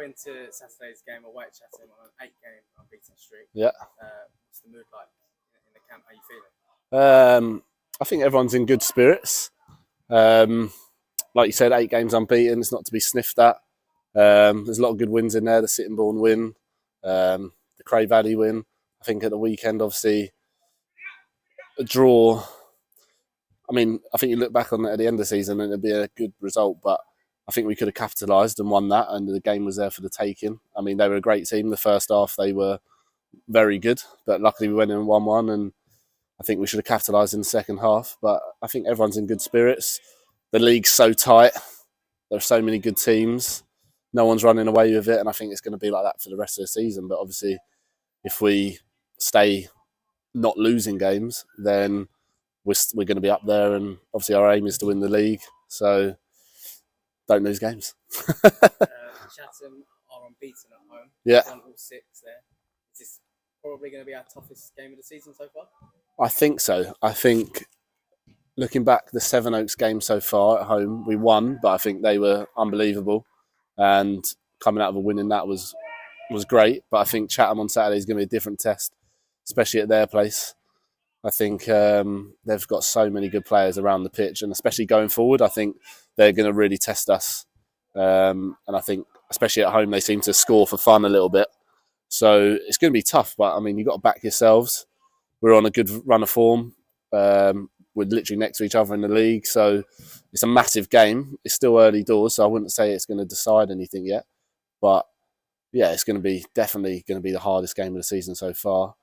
going into Saturday's game away at Chatham on an 8-game unbeaten streak. Yeah. What's the mood like in the camp? How are you feeling? I think everyone's in good spirits. Like you said, 8 games unbeaten. It's not to be sniffed at. There's a lot of good wins in there. The Sittingbourne win, the Cray Valley win. I think at the weekend, obviously, a draw. I mean, I think you look back on it at the end of the season and it'd be a good result, but I think we could have capitalised and won that, and the game was there for the taking. I mean, they were a great team. The first half, they were very good, but luckily we went in 1-1, and I think we should have capitalised in the second half. But I think everyone's in good spirits. The league's so tight. There are so many good teams. No one's running away with it, and I think it's going to be like that for the rest of the season. But obviously, if we stay not losing games, then we're going to be up there, and obviously our aim is to win the league. So don't lose games. Chatham are unbeaten at home. Yeah. Won all 6 there. Is this probably going to be our toughest game of the season so far? I think so. I think looking back, the Seven Oaks game so far at home, we won, but I think they were unbelievable, and coming out of a win in that was great. But I think Chatham on Saturday is going to be a different test, especially at their place. I think they've got so many good players around the pitch, and especially going forward, I think they're going to really test us. And I think, especially at home, they seem to score for fun a little bit. So it's going to be tough, but I mean, you've got to back yourselves. We're on a good run of form. We're literally next to each other in the league. So it's a massive game. It's still early doors, so I wouldn't say it's going to decide anything yet. But yeah, it's definitely going to be the hardest game of the season so far.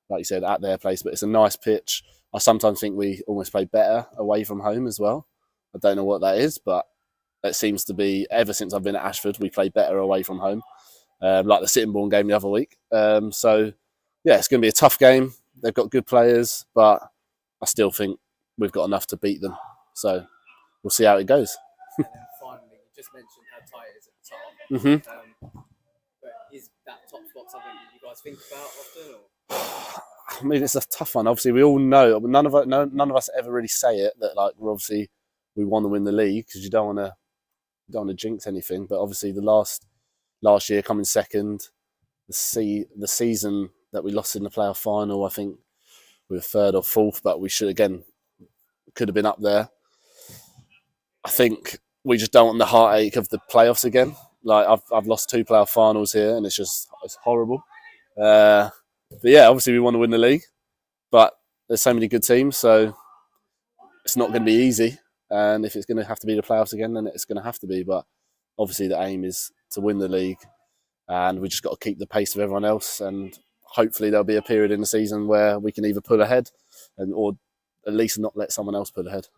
Like you said, at their place, but it's a nice pitch. I sometimes think we almost play better away from home as well. I don't know what that is, but it seems to be, ever since I've been at Ashford, we play better away from home, like the Sittingbourne game the other week. So, yeah, it's going to be a tough game. They've got good players, but I still think we've got enough to beat them. So we'll see how it goes. And then finally, you just mentioned how tight it is at the top. Mm-hmm. But is that top spot something that you guys think about often? Or? I mean, it's a tough one. Obviously, we all know. None of us ever really say it that like we want to win the league, because you don't want to jinx anything. But obviously, the last year coming second, the season that we lost in the playoff final, I think we were 3rd or 4th, but we could have been up there. I think we just don't want the heartache of the playoffs again. Like I've lost 2 playoff finals here, and it's horrible. But yeah, obviously we want to win the league, but there's so many good teams, so it's not going to be easy. And if it's going to have to be the playoffs again, then it's going to have to be. But obviously the aim is to win the league, and we just got to keep the pace of everyone else. And hopefully there'll be a period in the season where we can either pull ahead, or at least not let someone else pull ahead.